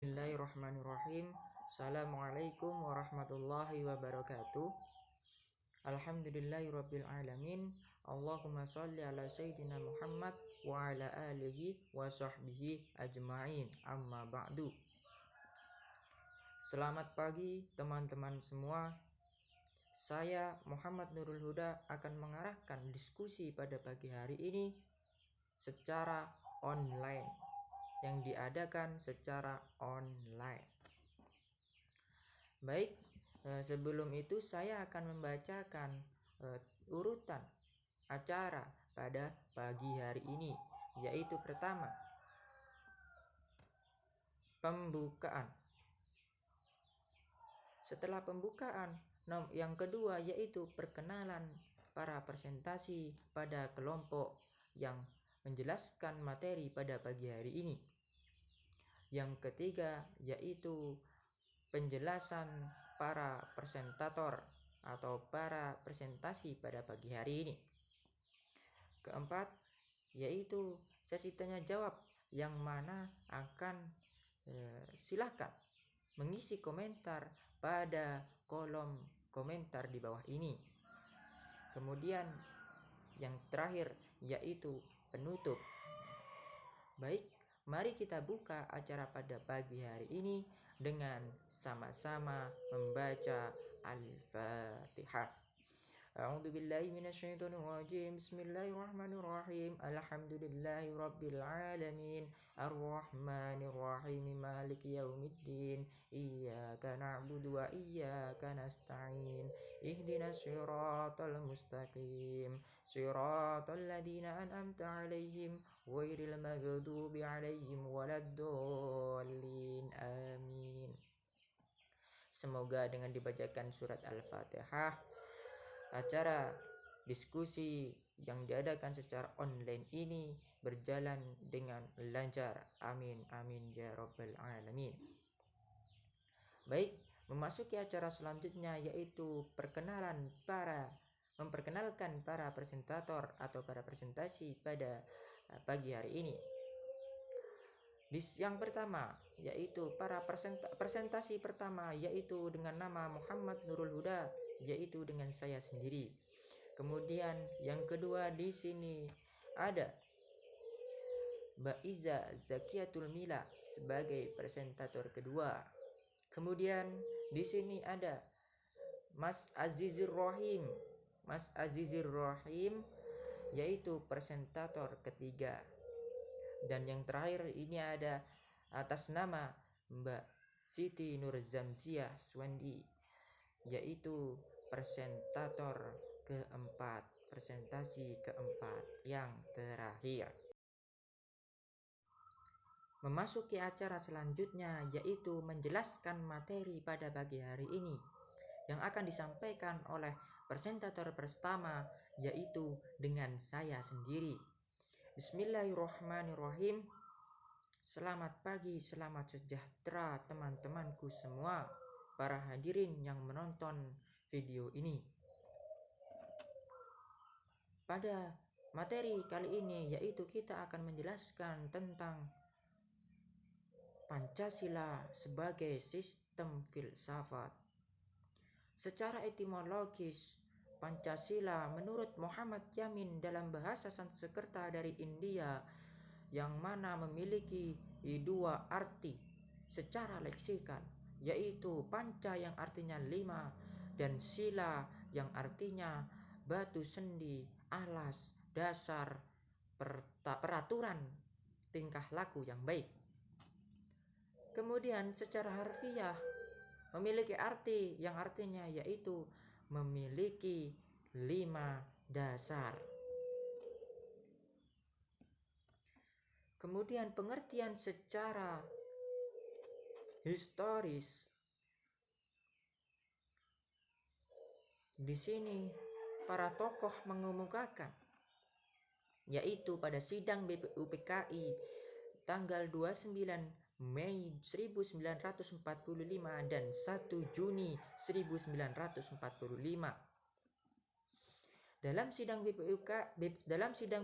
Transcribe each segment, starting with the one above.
Bismillahirrahmanirrahim. Assalamualaikum warahmatullahi wabarakatuh. Alhamdulillahirabbil alamin. Allahumma sholli ala sayyidina Muhammad wa ala alihi wa sahbihi ajma'in. Amma ba'du. Selamat pagi teman-teman semua. Saya Muhammad Nurul Huda akan mengarahkan diskusi pada pagi hari ini secara online, yang diadakan secara online. Baik, sebelum itu saya akan membacakan urutan acara pada pagi hari ini, yaitu pertama, pembukaan. Setelah pembukaan, yang kedua yaitu perkenalan para presentasi pada kelompok yang menjelaskan materi pada pagi hari ini. Yang ketiga yaitu penjelasan para presentator atau para presentasi pada pagi hari ini. Keempat yaitu sesi tanya jawab, yang mana akan silakan mengisi komentar pada kolom komentar di bawah ini. Kemudian yang terakhir yaitu penutup. Baik, mari kita buka acara pada pagi hari ini dengan sama-sama membaca Al-Fatihah. A'udzu billahi minasyaitonir rajim. Bismillahirrahmanirrahim. Alhamdulillahi rabbil alamin. Arrahmanir rahim. Maliki yaumiddin. Iyyaka na'budu wa iyyaka nasta'in. Ihdinas siratal mustaqim. Siratal ladzina an'amta 'alaihim ghairil maghdubi 'alaihim waladdallin. Amin. Semoga dengan dibacakan surat Al-Fatihah, acara diskusi yang diadakan secara online ini berjalan dengan lancar. Amin amin ya rabbal alamin. Baik, memasuki acara selanjutnya yaitu memperkenalkan para presentator atau para presentasi pada pagi hari ini. Yang pertama yaitu presentasi pertama yaitu dengan nama Muhammad Nurul Huda, yaitu dengan saya sendiri. Kemudian yang kedua di sini ada Mbak Iza Zakiatul Mila sebagai presentator kedua. Kemudian di sini ada Mas Azizir Rahim. Mas Azizir Rahim yaitu presentator ketiga. Dan yang terakhir ini ada atas nama Mbak Siti Nur Zamziah Swandi, yaitu presentator keempat, presentasi keempat yang terakhir. Memasuki acara selanjutnya yaitu menjelaskan materi pada pagi hari ini, yang akan disampaikan oleh presentator pertama yaitu dengan saya sendiri. Bismillahirrahmanirrahim. Selamat pagi, selamat sejahtera teman-temanku semua, para hadirin yang menonton video ini. Pada materi kali ini yaitu kita akan menjelaskan tentang Pancasila sebagai sistem filsafat. Secara etimologis, Pancasila menurut Muhammad Yamin dalam bahasa Sanskerta dari India, yang mana memiliki dua arti secara leksikal, yaitu panca yang artinya 5 dan sila yang artinya batu sendi, alas, dasar, peraturan tingkah laku yang baik. Kemudian secara harfiah memiliki arti yang artinya yaitu memiliki 5 dasar. Kemudian pengertian secara historis, di sini para tokoh mengemukakan yaitu pada sidang BPUPKI tanggal 29 Mei 1945 dan 1 Juni 1945. Dalam sidang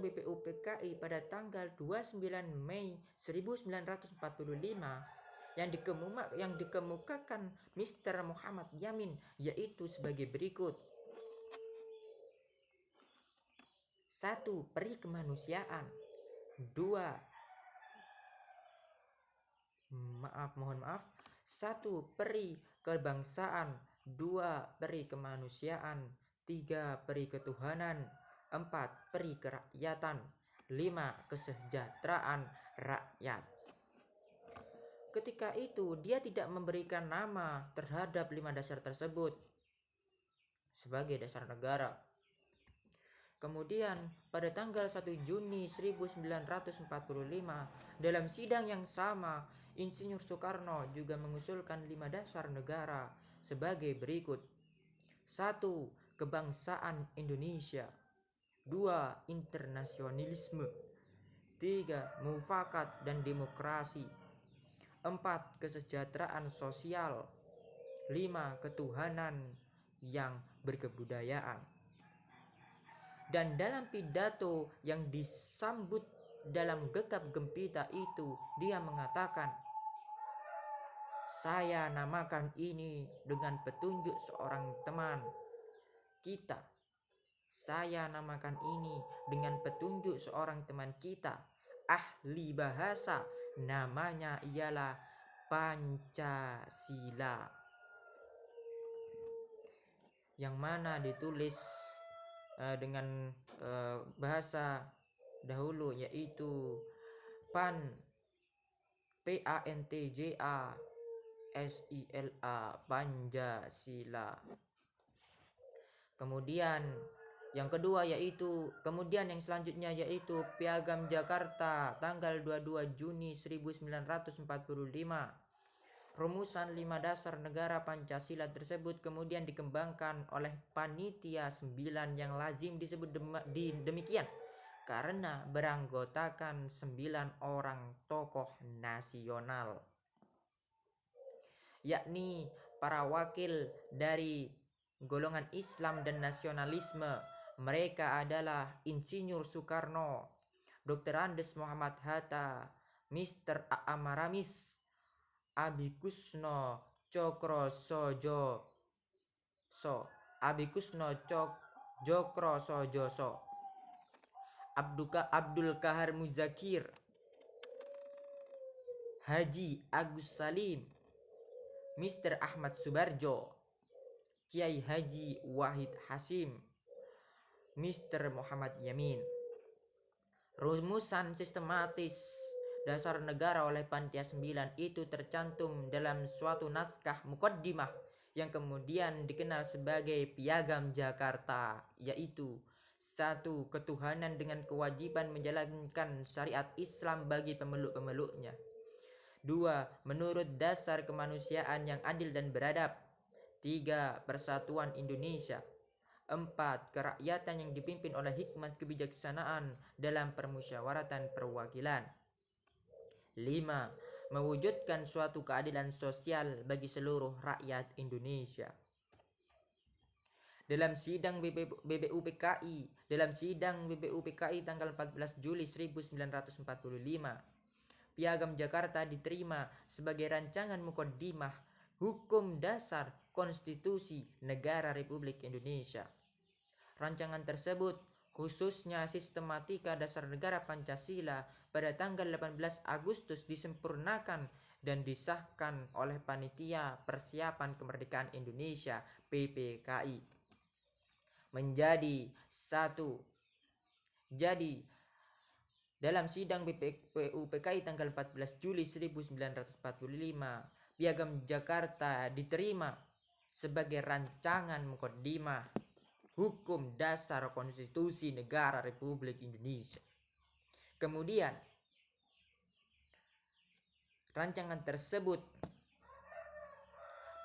BPUPKI pada tanggal 29 Mei 1945 yang dikemukakan Mr. Muhammad Yamin yaitu sebagai berikut. 1. Peri kemanusiaan. 1. Peri kebangsaan. 2. Peri kemanusiaan. 3. Peri ketuhanan. 4. Peri kerakyatan. 5. Kesejahteraan rakyat. Ketika itu dia tidak memberikan nama terhadap 5 dasar tersebut sebagai dasar negara. Kemudian pada tanggal 1 Juni 1945 dalam sidang yang sama, Insinyur Soekarno juga mengusulkan 5 dasar negara sebagai berikut. 1. Kebangsaan Indonesia. 2. Internasionalisme. 3. Mufakat dan demokrasi. 4. Kesejahteraan sosial. 5. Ketuhanan yang berkebudayaan. Dan dalam pidato yang disambut dalam gegap gempita itu, dia mengatakan, "Saya namakan ini dengan petunjuk seorang teman kita. Saya namakan ini dengan petunjuk seorang teman kita, ahli bahasa. Namanya ialah Pancasila." Yang mana ditulis dengan bahasa dahulu yaitu P-A-N-T-J-A-S-I-L-A, Pancasila. Kemudian yang selanjutnya yaitu Piagam Jakarta tanggal 22 Juni 1945. Rumusan 5 dasar negara Pancasila tersebut kemudian dikembangkan oleh Panitia 9 yang lazim disebut demikian karena beranggotakan 9 orang tokoh nasional, yakni para wakil dari golongan Islam dan nasionalisme. Mereka adalah Insinyur Soekarno, Dr. Andes Muhammad Hatta, Mr. A.A. Maramis, Abikusno Jokrosojoso, Abdul Kahar Muzakir, Haji Agus Salim, Mr. Ahmad Subarjo, Kiai Haji Wahid Hasim, Mr. Muhammad Yamin. Rumusan sistematis dasar negara oleh Panitia 9 itu tercantum dalam suatu naskah mukaddimah yang kemudian dikenal sebagai Piagam Jakarta, yaitu 1. Ketuhanan dengan kewajiban menjalankan syariat Islam bagi pemeluk-pemeluknya. 2. Menurut dasar kemanusiaan yang adil dan beradab. 3. Persatuan Indonesia. 4. Kerakyatan yang dipimpin oleh hikmat kebijaksanaan dalam permusyawaratan perwakilan. 5. Mewujudkan suatu keadilan sosial bagi seluruh rakyat Indonesia. Dalam sidang BBUPKI tanggal 14 Juli 1945, Piagam Jakarta diterima sebagai rancangan mukaddimah hukum dasar konstitusi negara Republik Indonesia. Rancangan tersebut, khususnya sistematika dasar negara Pancasila, pada tanggal 18 Agustus disempurnakan dan disahkan oleh Panitia Persiapan Kemerdekaan Indonesia (PPKI) menjadi satu. Jadi dalam sidang BPUPKI tanggal 14 Juli 1945, Piagam Jakarta diterima sebagai rancangan mukaddimah hukum dasar konstitusi negara Republik Indonesia. Kemudian rancangan tersebut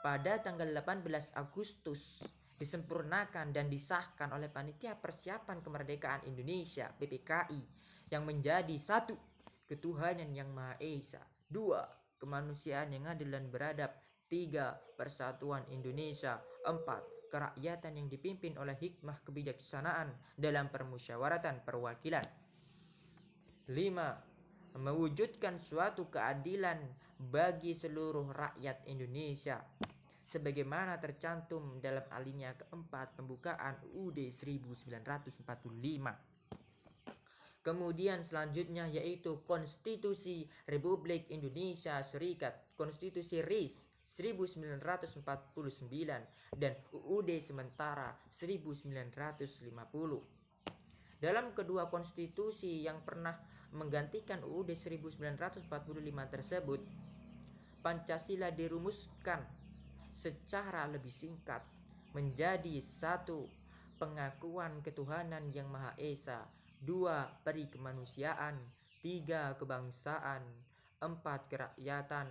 pada tanggal 18 Agustus disempurnakan dan disahkan oleh Panitia Persiapan Kemerdekaan Indonesia (PPKI) yang menjadi 1. Ketuhanan yang Maha Esa. 2. Kemanusiaan yang adil dan beradab. 3. Persatuan Indonesia. 4. Kerakyatan yang dipimpin oleh hikmah kebijaksanaan dalam permusyawaratan perwakilan. 5. Mewujudkan suatu keadilan bagi seluruh rakyat Indonesia, sebagaimana tercantum dalam alinea keempat pembukaan UUD 1945. Kemudian selanjutnya yaitu Konstitusi Republik Indonesia Serikat, Konstitusi RIS 1949 dan UUD sementara 1950. Dalam kedua konstitusi yang pernah menggantikan UUD 1945 tersebut, Pancasila dirumuskan secara lebih singkat menjadi 1. Pengakuan ketuhanan yang Maha Esa, 2. Peri kemanusiaan, 3. Kebangsaan, 4. Kerakyatan,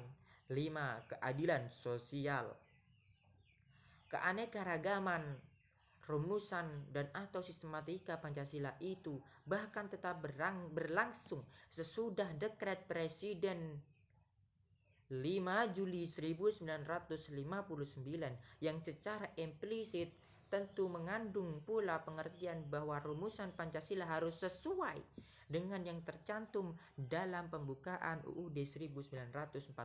5. Keadilan sosial. Keanekaragaman rumusan dan atau sistematika Pancasila itu bahkan tetap berlangsung sesudah dekret Presiden 5 Juli 1959 yang secara implisit tentu mengandung pula pengertian bahwa rumusan Pancasila harus sesuai dengan yang tercantum dalam pembukaan UUD 1945.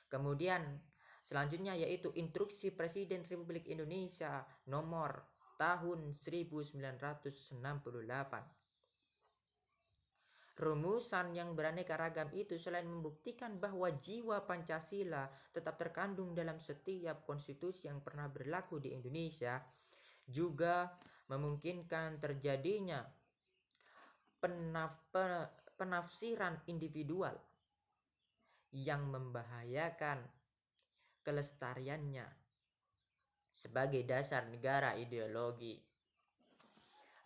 Kemudian selanjutnya yaitu Instruksi Presiden Republik Indonesia nomor tahun 1968. Rumusan yang beraneka ragam itu selain membuktikan bahwa jiwa Pancasila tetap terkandung dalam setiap konstitusi yang pernah berlaku di Indonesia, juga memungkinkan terjadinya penafsiran individual yang membahayakan kelestariannya sebagai dasar negara ideologi.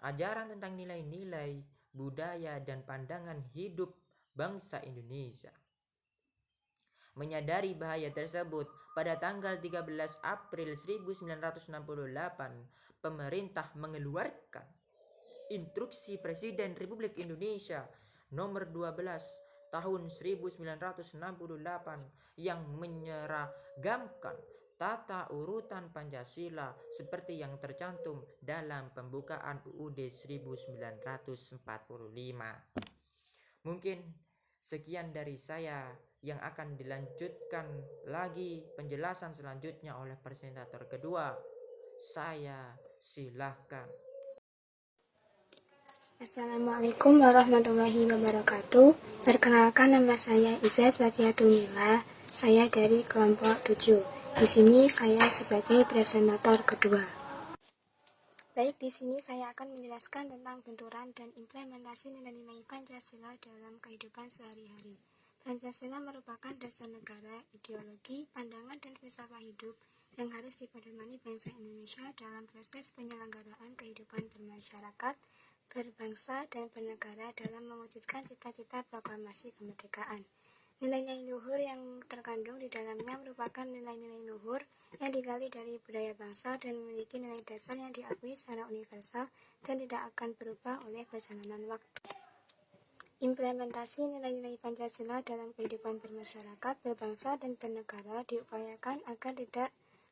Ajaran tentang nilai-nilai budaya dan pandangan hidup bangsa Indonesia. Menyadari bahaya tersebut, pada tanggal 13 April 1968, pemerintah mengeluarkan Instruksi Presiden Republik Indonesia nomor 12 tahun 1968 yang menyeragamkan tata urutan Pancasila seperti yang tercantum dalam pembukaan UUD 1945. Mungkin sekian dari saya, yang akan dilanjutkan lagi penjelasan selanjutnya oleh presentator kedua. Saya silahkan. Assalamualaikum warahmatullahi wabarakatuh. Perkenalkan, nama saya Izzat Zakiatul Mila. Saya dari kelompok 7. Di sini saya sebagai presentator kedua. Baik, di sini saya akan menjelaskan tentang benturan dan implementasi nilai-nilai Pancasila dalam kehidupan sehari-hari. Pancasila merupakan dasar negara, ideologi, pandangan, dan filsafat hidup yang harus dipedomani bangsa Indonesia dalam proses penyelenggaraan kehidupan bermasyarakat, berbangsa, dan bernegara dalam mewujudkan cita-cita proklamasi kemerdekaan. Nilai-nilai luhur yang terkandung di dalamnya merupakan nilai-nilai luhur yang digali dari budaya bangsa dan memiliki nilai dasar yang diakui secara universal dan tidak akan berubah oleh perjalanan waktu. Implementasi nilai-nilai Pancasila dalam kehidupan bermasyarakat, berbangsa, dan bernegara diupayakan agar tidak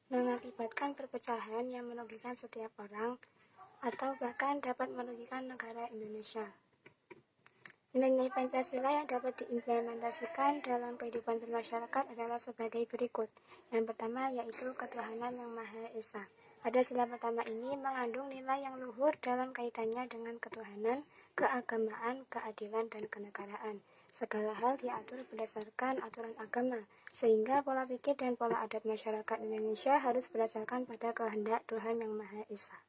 mengakibatkan perpecahan yang merugikan setiap orang atau bahkan dapat merugikan negara Indonesia. Nilai-nilai Pancasila yang dapat diimplementasikan dalam kehidupan bermasyarakat adalah sebagai berikut. Yang pertama yaitu ketuhanan yang Maha Esa. Pada sila pertama ini mengandung nilai yang luhur dalam kaitannya dengan ketuhanan, keagamaan, keadilan, dan kenegaraan. Segala hal diatur berdasarkan aturan agama, sehingga pola pikir dan pola adat masyarakat Indonesia harus berdasarkan pada kehendak Tuhan yang Maha Esa.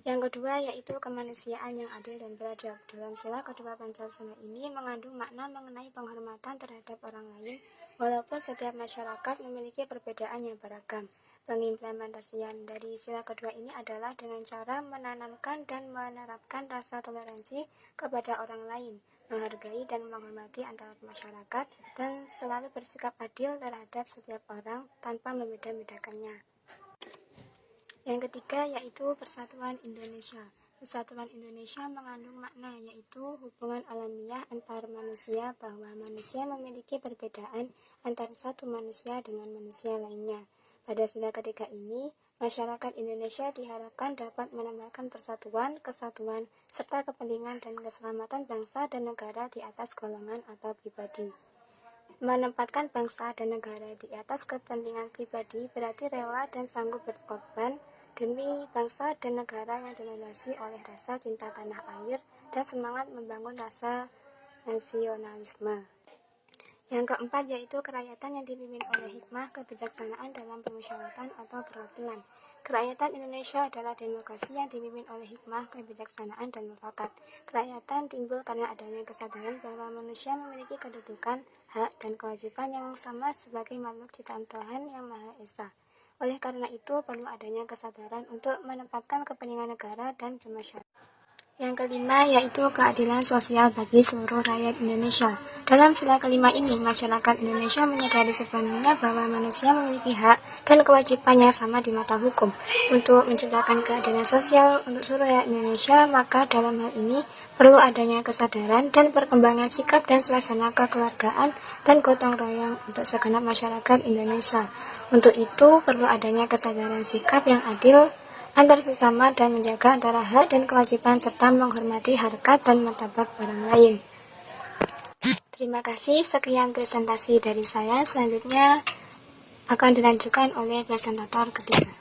Yang kedua yaitu kemanusiaan yang adil dan beradab. Dalam sila kedua Pancasila ini mengandung makna mengenai penghormatan terhadap orang lain, walaupun setiap masyarakat memiliki perbedaan yang beragam. Pengimplementasian dari sila kedua ini adalah dengan cara menanamkan dan menerapkan rasa toleransi kepada orang lain, menghargai dan menghormati antar masyarakat, dan selalu bersikap adil terhadap setiap orang tanpa membeda-bedakannya. Yang ketiga yaitu Persatuan Indonesia. Persatuan Indonesia mengandung makna yaitu hubungan alamiah antar manusia, bahwa manusia memiliki perbedaan antara satu manusia dengan manusia lainnya. Pada sila ketiga ini, Masyarakat Indonesia diharapkan dapat menambahkan persatuan, kesatuan, serta kepentingan dan keselamatan bangsa dan negara di atas golongan atau pribadi. Menempatkan bangsa dan negara di atas kepentingan pribadi berarti rela dan sanggup berkorban demi bangsa dan negara yang dilandasi oleh rasa cinta tanah air dan semangat membangun rasa nasionalisme. Yang keempat yaitu kerakyatan yang dipimpin oleh hikmah kebijaksanaan dalam permusyawaratan atau perwakilan. Kerakyatan Indonesia adalah demokrasi yang dipimpin oleh hikmah kebijaksanaan dan mufakat. Kerakyatan timbul karena adanya kesadaran bahwa manusia memiliki kedudukan, hak, dan kewajiban yang sama sebagai makhluk ciptaan Tuhan yang Maha Esa. Oleh karena itu, perlu adanya kesadaran untuk menempatkan kepentingan negara dan bermasyarakat. Yang kelima yaitu keadilan sosial bagi seluruh rakyat Indonesia. Dalam sila kelima ini, masyarakat Indonesia menyadari sepenuhnya bahwa manusia memiliki hak dan kewajiban yang sama di mata hukum. Untuk menciptakan keadilan sosial untuk seluruh rakyat Indonesia, maka dalam hal ini perlu adanya kesadaran dan perkembangan sikap dan suasana kekeluargaan dan gotong royong untuk segenap masyarakat Indonesia. Untuk itu, perlu adanya kesadaran sikap yang adil antar sesama dan menjaga antara hak dan kewajiban serta menghormati harkat dan martabat orang lain. Terima kasih, sekian presentasi dari saya. Selanjutnya akan dilanjutkan oleh presentator ketiga.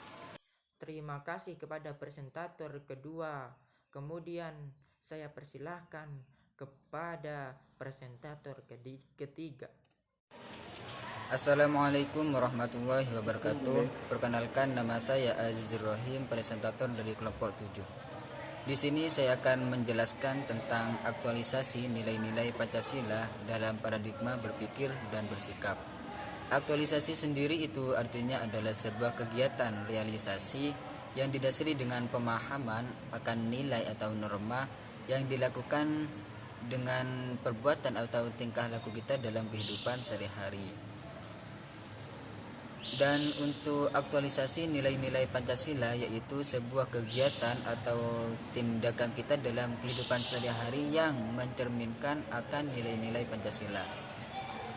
Terima kasih kepada presentator kedua. Kemudian saya persilahkan kepada presentator ketiga. Assalamualaikum warahmatullahi wabarakatuh. Perkenalkan, nama saya Azizur Rahim, presentator dari kelompok 7. Di sini saya akan menjelaskan tentang aktualisasi nilai-nilai Pancasila dalam paradigma berpikir dan bersikap. Aktualisasi sendiri itu artinya adalah sebuah kegiatan realisasi yang didasari dengan pemahaman akan nilai atau norma yang dilakukan dengan perbuatan atau tingkah laku kita dalam kehidupan sehari-hari. Dan untuk aktualisasi nilai-nilai Pancasila yaitu sebuah kegiatan atau tindakan kita dalam kehidupan sehari-hari yang mencerminkan akan nilai-nilai Pancasila.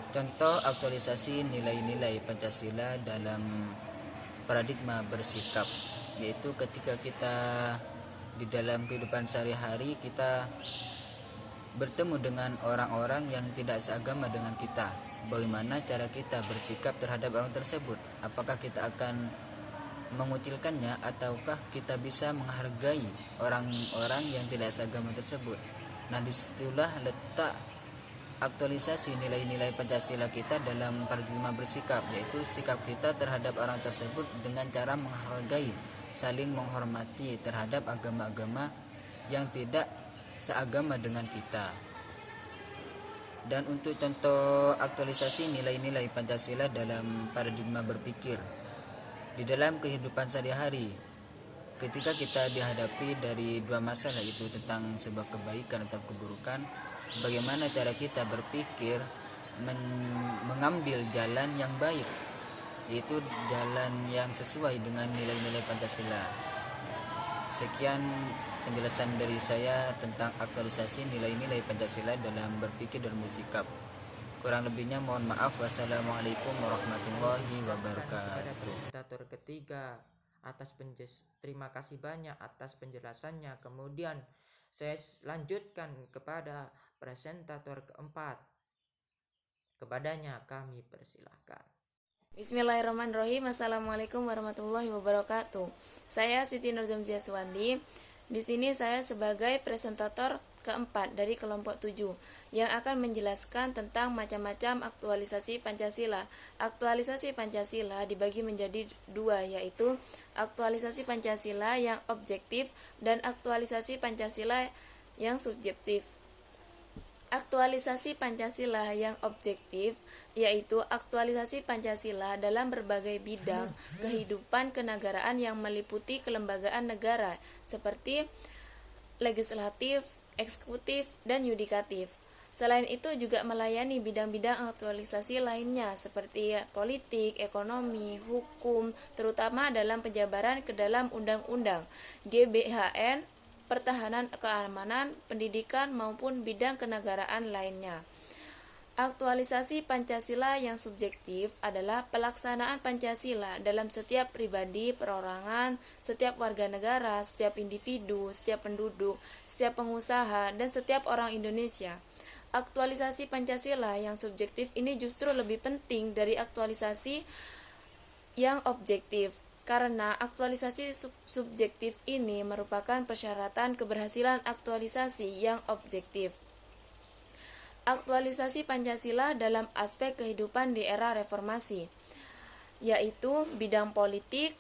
Contoh aktualisasi nilai-nilai Pancasila dalam paradigma bersikap, yaitu ketika kita di dalam kehidupan sehari-hari kita bertemu dengan orang-orang yang tidak seagama dengan kita. Bagaimana cara kita bersikap terhadap orang tersebut? Apakah kita akan mengucilkannya ataukah kita bisa menghargai orang-orang yang tidak seagama tersebut? Nah, disitulah letak aktualisasi nilai-nilai Pancasila kita dalam paradigma bersikap, yaitu sikap kita terhadap orang tersebut dengan cara menghargai, saling menghormati terhadap agama-agama yang tidak seagama dengan kita. Dan untuk contoh aktualisasi nilai-nilai Pancasila dalam paradigma berpikir di dalam kehidupan sehari-hari, ketika kita dihadapi dari dua masalah, yaitu tentang sebuah kebaikan atau keburukan, bagaimana cara kita berpikir mengambil jalan yang baik, yaitu jalan yang sesuai dengan nilai-nilai Pancasila. Sekian penjelasan dari saya tentang aktualisasi nilai-nilai Pancasila dalam berpikir dan bersikap. Kurang lebihnya mohon maaf. Wassalamualaikum warahmatullahi wabarakatuh. Presentator ketiga atas terima kasih banyak atas penjelasannya. Kemudian saya lanjutkan kepada presentator keempat. Kepadanya kami persilahkan. Bismillahirrahmanirrahim. Assalamualaikum warahmatullahi wabarakatuh. Saya Siti Nurzamzia Suwandi. Di sini saya sebagai presentator keempat dari kelompok 7 yang akan menjelaskan tentang macam-macam aktualisasi Pancasila. Aktualisasi Pancasila dibagi menjadi dua, yaitu aktualisasi Pancasila yang objektif dan aktualisasi Pancasila yang subjektif. Aktualisasi Pancasila yang objektif yaitu aktualisasi Pancasila dalam berbagai bidang kehidupan kenegaraan yang meliputi kelembagaan negara seperti legislatif, eksekutif, dan yudikatif. Selain itu juga melayani bidang-bidang aktualisasi lainnya seperti politik, ekonomi, hukum, terutama dalam penjabaran ke dalam undang-undang, GBHN, pertahanan keamanan, pendidikan maupun bidang kenegaraan lainnya. Aktualisasi Pancasila yang subjektif adalah pelaksanaan Pancasila dalam setiap pribadi, perorangan, setiap warga negara, setiap individu, setiap penduduk, setiap pengusaha, dan setiap orang Indonesia. Aktualisasi Pancasila yang subjektif ini justru lebih penting dari aktualisasi yang objektif, karena aktualisasi subjektif ini merupakan persyaratan keberhasilan aktualisasi yang objektif. Aktualisasi Pancasila dalam aspek kehidupan di era reformasi, yaitu bidang politik,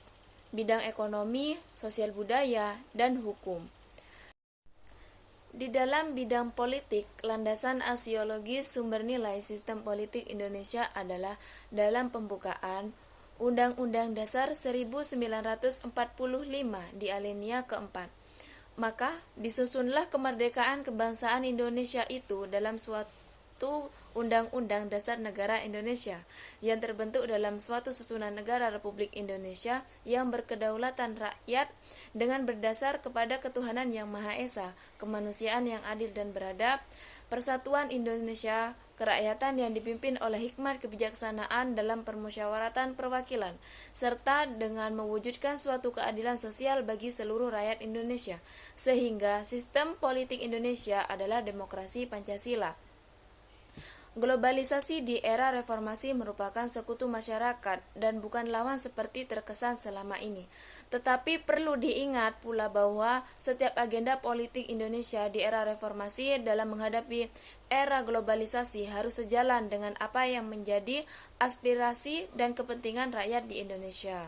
bidang ekonomi, sosial budaya, dan hukum. Di dalam bidang politik, landasan aksiologis sumber nilai sistem politik Indonesia adalah dalam pembukaan Undang-Undang Dasar 1945 di alinea keempat. Maka disusunlah kemerdekaan kebangsaan Indonesia itu dalam suatu Undang-Undang Dasar Negara Indonesia yang terbentuk dalam suatu susunan negara Republik Indonesia yang berkedaulatan rakyat dengan berdasar kepada ketuhanan yang Maha Esa, kemanusiaan yang adil dan beradab, persatuan Indonesia, kerakyatan yang dipimpin oleh hikmat kebijaksanaan dalam permusyawaratan perwakilan, serta dengan mewujudkan suatu keadilan sosial bagi seluruh rakyat Indonesia, sehingga sistem politik Indonesia adalah demokrasi Pancasila. Globalisasi di era reformasi merupakan sekutu masyarakat dan bukan lawan seperti terkesan selama ini. Tetapi perlu diingat pula bahwa setiap agenda politik Indonesia di era reformasi dalam menghadapi era globalisasi harus sejalan dengan apa yang menjadi aspirasi dan kepentingan rakyat di Indonesia.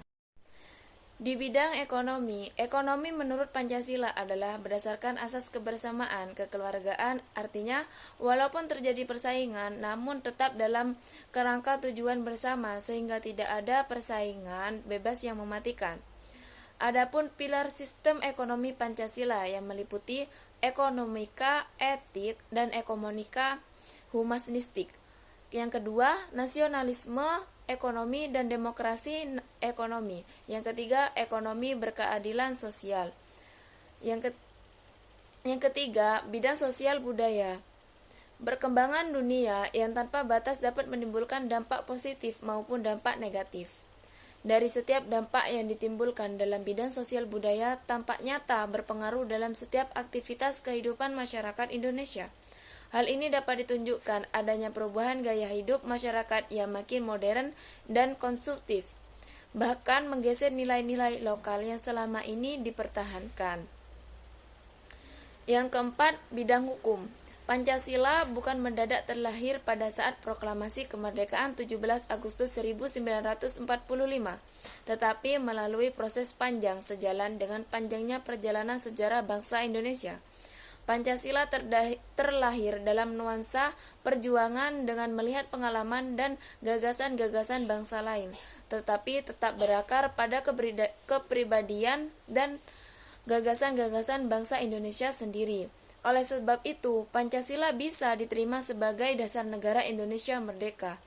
Di bidang ekonomi, ekonomi menurut Pancasila adalah berdasarkan asas kebersamaan, kekeluargaan, artinya walaupun terjadi persaingan namun tetap dalam kerangka tujuan bersama sehingga tidak ada persaingan bebas yang mematikan. Adapun pilar sistem ekonomi Pancasila yang meliputi ekonomika, etik, dan ekonomika humanistik. Yang kedua, nasionalisme ekonomi dan demokrasi ekonomi. Yang ketiga, ekonomi berkeadilan sosial. Yang ketiga, bidang sosial budaya. Perkembangan dunia yang tanpa batas dapat menimbulkan dampak positif maupun dampak negatif. Dari setiap dampak yang ditimbulkan dalam bidang sosial budaya tampak nyata berpengaruh dalam setiap aktivitas kehidupan masyarakat Indonesia. Hal ini dapat ditunjukkan adanya perubahan gaya hidup masyarakat yang makin modern dan konsumtif, bahkan menggeser nilai-nilai lokal yang selama ini dipertahankan. Yang keempat, bidang hukum. Pancasila bukan mendadak terlahir pada saat proklamasi kemerdekaan 17 Agustus 1945, tetapi melalui proses panjang sejalan dengan panjangnya perjalanan sejarah bangsa Indonesia. Pancasila terlahir dalam nuansa perjuangan dengan melihat pengalaman dan gagasan-gagasan bangsa lain, tetapi tetap berakar pada kepribadian dan gagasan-gagasan bangsa Indonesia sendiri. Oleh sebab itu, Pancasila bisa diterima sebagai dasar negara Indonesia merdeka.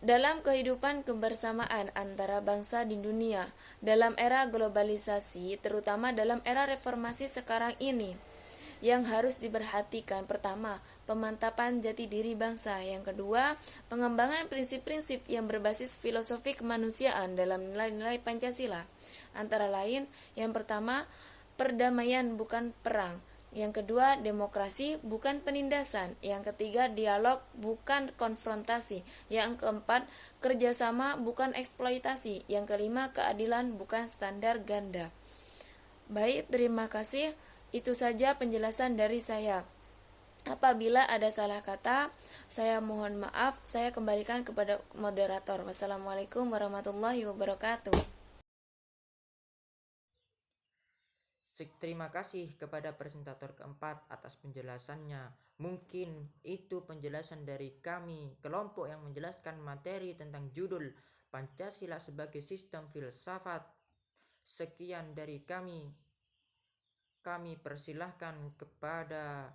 Dalam kehidupan kebersamaan antara bangsa di dunia, dalam era globalisasi, terutama dalam era reformasi sekarang ini, yang harus diperhatikan pertama, pemantapan jati diri bangsa. Yang kedua, pengembangan prinsip-prinsip yang berbasis filosofi kemanusiaan dalam nilai-nilai Pancasila. Antara lain, yang pertama, perdamaian bukan perang. Yang kedua, demokrasi bukan penindasan. Yang ketiga, dialog bukan konfrontasi. Yang keempat, kerjasama bukan eksploitasi. Yang kelima, keadilan bukan standar ganda. Baik, terima kasih. Itu saja penjelasan dari saya. Apabila ada salah kata, saya mohon maaf. Saya kembalikan kepada moderator. Wassalamualaikum warahmatullahi wabarakatuh. Terima kasih kepada presentator keempat atas penjelasannya. Mungkin itu penjelasan dari kami, kelompok yang menjelaskan materi tentang judul Pancasila sebagai sistem filsafat. Sekian dari kami. Kami persilahkan kepada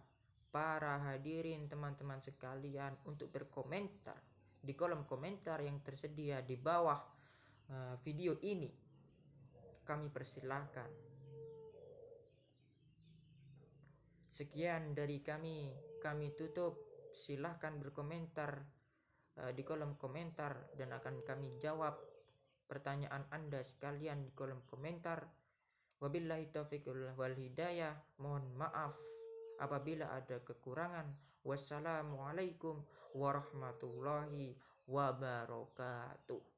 para hadirin teman-teman sekalian untuk berkomentar di kolom komentar yang tersedia di bawah video ini. Kami persilahkan. Sekian dari kami tutup. silahkan berkomentar di kolom komentar dan akan kami jawab pertanyaan Anda sekalian di kolom komentar. Wabillahi taufiq wal hidayah. Mohon maaf apabila ada kekurangan. Wassalamualaikum warahmatullahi wabarakatuh.